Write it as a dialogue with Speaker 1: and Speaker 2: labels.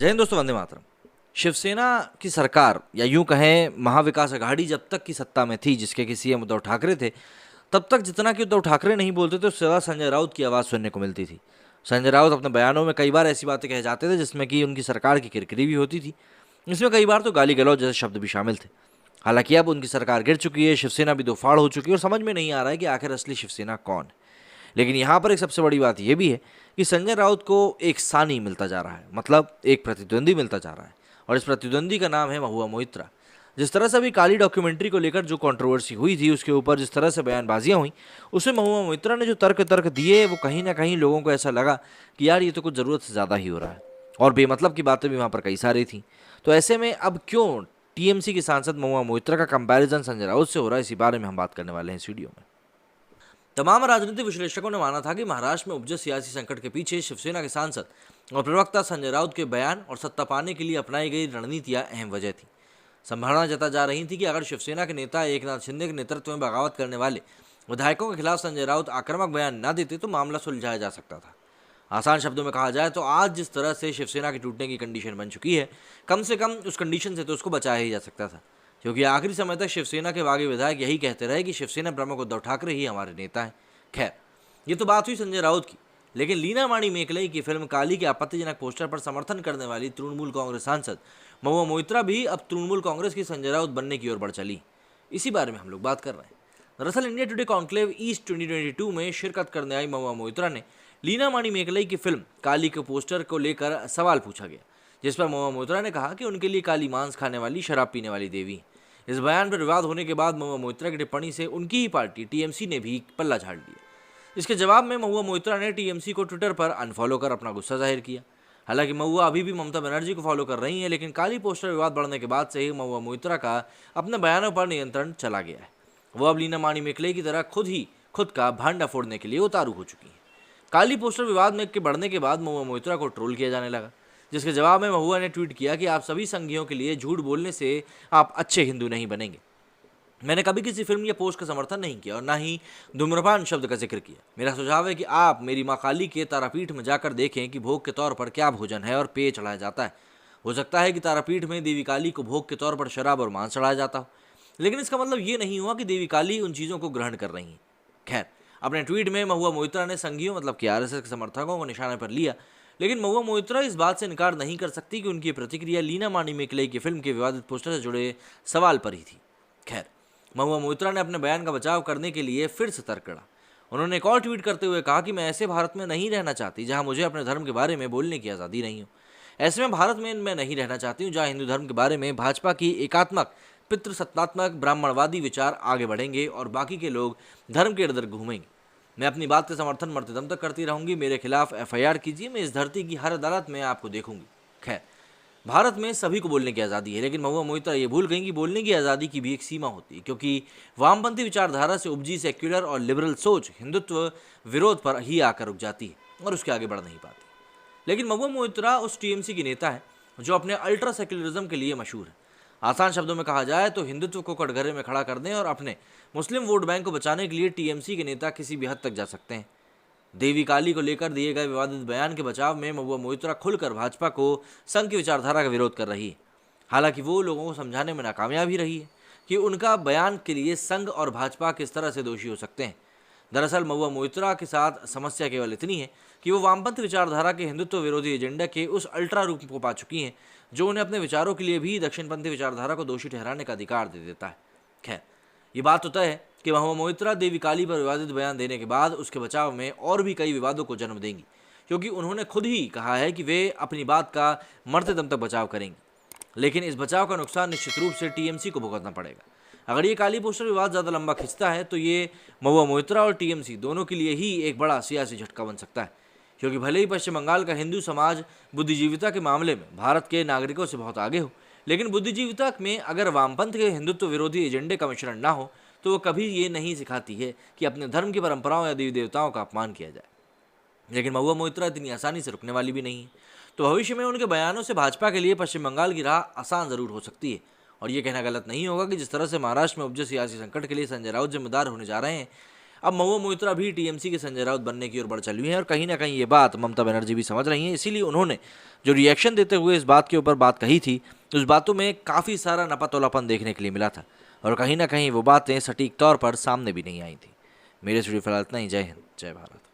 Speaker 1: जय हिंद दोस्तों, वंदे मातरम। शिवसेना की सरकार या यूं कहें महाविकास अघाड़ी जब तक की सत्ता में थी, जिसके कि सीएम उद्धव ठाकरे थे, तब तक जितना कि उद्धव ठाकरे नहीं बोलते थे उससे ज़्यादा संजय राउत की आवाज़ सुनने को मिलती थी। संजय राउत अपने बयानों में कई बार ऐसी बातें कह जाते थे जिसमें कि उनकी सरकार की किरकिरी भी होती थी। इसमें कई बार तो गाली गलौज जैसे शब्द भी शामिल थे। हालांकि अब उनकी सरकार गिर चुकी है, शिवसेना भी दो फाड़ हो चुकी है और समझ में नहीं आ रहा है कि आखिर असली शिवसेना कौन है। लेकिन यहाँ पर एक सबसे बड़ी बात यह भी है कि संजय राउत को एक सानी मिलता जा रहा है, मतलब एक प्रतिद्वंदी मिलता जा रहा है, और इस प्रतिद्वंदी का नाम है महुआ मोइत्रा। जिस तरह से अभी काली डॉक्यूमेंट्री को लेकर जो कंट्रोवर्सी हुई थी, उसके ऊपर जिस तरह से बयानबाजियां हुई, उसमें महुआ मोइत्रा ने जो तर्क तर्क दिए, वो कहीं ना कहीं लोगों को ऐसा लगा कि यार ये तो कुछ ज़रूरत से ज़्यादा ही हो रहा है, और बेमतलब की बातें भी वहाँ पर कई सारी थी। तो ऐसे में अब क्यों टीएमसी की सांसद महुआ मोइत्रा का कंपैरिजन संजय राउत से हो रहा है, इसी बारे में हम बात करने वाले हैं इस वीडियो में। तमाम राजनीतिक विश्लेषकों ने माना था कि महाराष्ट्र में उपजे सियासी संकट के पीछे शिवसेना के सांसद और प्रवक्ता संजय राउत के बयान और सत्ता पाने के लिए अपनाई गई रणनीतियां अहम वजह थी। संभावना जता जा रही थी कि अगर शिवसेना के नेता एकनाथ शिंदे के नेतृत्व में बगावत करने वाले विधायकों के खिलाफ संजय राउत आक्रामक बयान न देते तो मामला सुलझाया जा सकता था। आसान शब्दों में कहा जाए तो आज जिस तरह से शिवसेना के टूटने की कंडीशन बन चुकी है, कम से कम उस कंडीशन से तो उसको बचाया ही जा सकता था, क्योंकि आखिरी समय तक शिवसेना के बागी विधायक यही कहते रहे कि शिवसेना प्रमुख उद्धव ठाकरे ही हमारे नेता हैं। खैर, ये तो बात हुई संजय राउत की, लेकिन लीना माणी मेकलई की फिल्म काली के आपत्तिजनक पोस्टर पर समर्थन करने वाली तृणमूल कांग्रेस सांसद महुआ मोइत्रा भी अब तृणमूल कांग्रेस की संजय राउत बनने की ओर बढ़ चली। इसी बारे में हम लोग बात कर रहे हैं। दरअसल इंडिया टुडे कॉन्क्लेव ईस्ट 2022 में शिरकत करने आई महुआ मोइत्रा ने लीना माणी मेकलई की फिल्म काली के पोस्टर को लेकर सवाल पूछा गया, जिस पर महुआ मोइत्रा ने कहा कि उनके लिए काली मांस खाने वाली, शराब पीने वाली देवी है। इस बयान पर विवाद होने के बाद महुआ मोइत्रा की टिप्पणी से उनकी ही पार्टी टीएमसी ने भी पल्ला झाड़ लिया। इसके जवाब में महुआ मोइत्रा ने टीएमसी को ट्विटर पर अनफॉलो कर अपना गुस्सा जाहिर किया। हालांकि महुआ अभी भी ममता बनर्जी को फॉलो कर रही हैं, लेकिन काली पोस्टर विवाद बढ़ने के बाद से ही महुआ मोइत्रा का अपने बयानों पर नियंत्रण चला गया है। वो अब लीना माणी मेकलई की तरह खुद का भांडा फोड़ने के लिए उतारू हो चुकी हैं। काली पोस्टर विवाद में के बढ़ने के बाद महुआ मोइत्रा को ट्रोल किया जाने लगा, जिसके जवाब में महुआ ने ट्वीट किया कि आप सभी संघियों के लिए झूठ बोलने से आप अच्छे हिंदू नहीं बनेंगे। मैंने कभी किसी फिल्म या पोस्ट का समर्थन नहीं किया और ना ही धूम्रपान शब्द का जिक्र किया। मेरा सुझाव है कि आप मेरी माँ काली के तारापीठ में जाकर देखें कि भोग के तौर पर क्या भोजन है और पेय चढ़ाया जाता है। हो सकता है कि तारापीठ में देवी काली को भोग के तौर पर शराब और मांस चढ़ाया जाता हो, लेकिन इसका मतलब ये नहीं हुआ कि देवी काली उन चीज़ों को ग्रहण कर रही हैं। खैर, अपने ट्वीट में महुआ मोइत्रा ने संघियों मतलब कि आरएसएस के समर्थकों को निशाने पर लिया, लेकिन महुआ मोइत्रा इस बात से इनकार नहीं कर सकती कि उनकी प्रतिक्रिया लीना माणी मेकलई की फिल्म के विवादित पोस्टर से जुड़े सवाल पर ही थी। खैर, महुआ मोइत्रा ने अपने बयान का बचाव करने के लिए फिर से तर्क गढ़ा। उन्होंने एक और ट्वीट करते हुए कहा कि मैं ऐसे भारत में नहीं रहना चाहती जहां मुझे अपने धर्म के बारे में बोलने की आज़ादी नहीं हो। ऐसे में भारत में मैं नहीं रहना चाहती हूं जहां हिंदू धर्म के बारे में भाजपा की एकात्मक पितृसत्तात्मक ब्राह्मणवादी विचार आगे बढ़ेंगे और बाकी के लोग धर्म के इर्द गिर्द घूमेंगे। मैं अपनी बात का समर्थन मरते दम तक करती रहूंगी। मेरे खिलाफ एफआईआर कीजिए, मैं इस धरती की हर अदालत में आपको देखूंगी। खैर, भारत में सभी को बोलने की आज़ादी है, लेकिन महुआ मोइत्रा ये भूल गई कि बोलने की आज़ादी की भी एक सीमा होती है, क्योंकि वामपंथी विचारधारा से उपजी सेक्युलर और लिबरल सोच हिंदुत्व विरोध पर ही आकर रुक जाती है और उसके आगे बढ़ नहीं पाती। लेकिन महुआ मोइत्रा उस टीएमसी की नेता है जो अपने अल्ट्रा सेक्युलरिज्म के लिए मशहूर है। आसान शब्दों में कहा जाए तो हिंदुत्व को कटघरे में खड़ा करने और अपने मुस्लिम वोट बैंक को बचाने के लिए टीएमसी के नेता किसी भी हद तक जा सकते हैं। देवी काली को लेकर दिए गए विवादित बयान के बचाव में महुआ मोइत्रा खुलकर भाजपा को संघ की विचारधारा का विरोध कर रही है। हालांकि वो लोगों को समझाने में नाकामयाब ही रही है कि उनका बयान के लिए संघ और भाजपा किस तरह से दोषी हो सकते हैं। दरअसल महुआ मोइत्रा के साथ समस्या केवल इतनी है कि वो वामपंथी विचारधारा के हिंदुत्व विरोधी एजेंडा के उस अल्ट्रा रूप को पा चुकी हैं जो उन्हें अपने विचारों के लिए भी दक्षिणपंथी विचारधारा को दोषी ठहराने का अधिकार दे देता है। खैर, ये बात तो तय है कि महुआ मोइत्रा देवी काली पर विवादित बयान देने के बाद उसके बचाव में और भी कई विवादों को जन्म देंगी, क्योंकि उन्होंने खुद ही कहा है कि वे अपनी बात का मरते दम तक बचाव करेंगी। लेकिन इस बचाव का नुकसान निश्चित रूप से टीएमसी को भुगतना पड़ेगा। अगर ये काली पोस्टर विवाद ज़्यादा लंबा खिंचता है तो ये महुआ मोइत्रा और टीएमसी दोनों के लिए ही एक बड़ा सियासी झटका बन सकता है, क्योंकि भले ही पश्चिम बंगाल का हिंदू समाज बुद्धिजीविता के मामले में भारत के नागरिकों से बहुत आगे हो, लेकिन बुद्धिजीविता में अगर वामपंथ के हिंदुत्व विरोधी एजेंडे का मिश्रण ना हो तो वो कभी ये नहीं सिखाती है कि अपने धर्म की परंपराओं या देवी देवताओं का अपमान किया जाए। लेकिन महुआ मोइत्रा इतनी आसानी से रुकने वाली भी नहीं है, तो भविष्य में उनके बयानों से भाजपा के लिए पश्चिम बंगाल की राह आसान ज़रूर हो सकती है। और ये कहना गलत नहीं होगा कि जिस तरह से महाराष्ट्र में उपजे सियासी संकट के लिए संजय राउत जिम्मेदार होने जा रहे हैं, अब महुआ मोइत्रा भी टीएमसी के संजय राउत बनने की ओर बढ़ चली है और कहीं ना कहीं ये बात ममता बनर्जी भी समझ रही हैं, इसीलिए उन्होंने जो रिएक्शन देते हुए इस बात के ऊपर बात कही थी, उस बातों में काफ़ी सारा नपा-तोलापन देखने के लिए मिला था और कहीं ना कहीं वो बातें सटीक तौर पर सामने भी नहीं आई थी। मेरे स्टूडियो फिलहाल इतना ही। जय हिंद, जय भारत।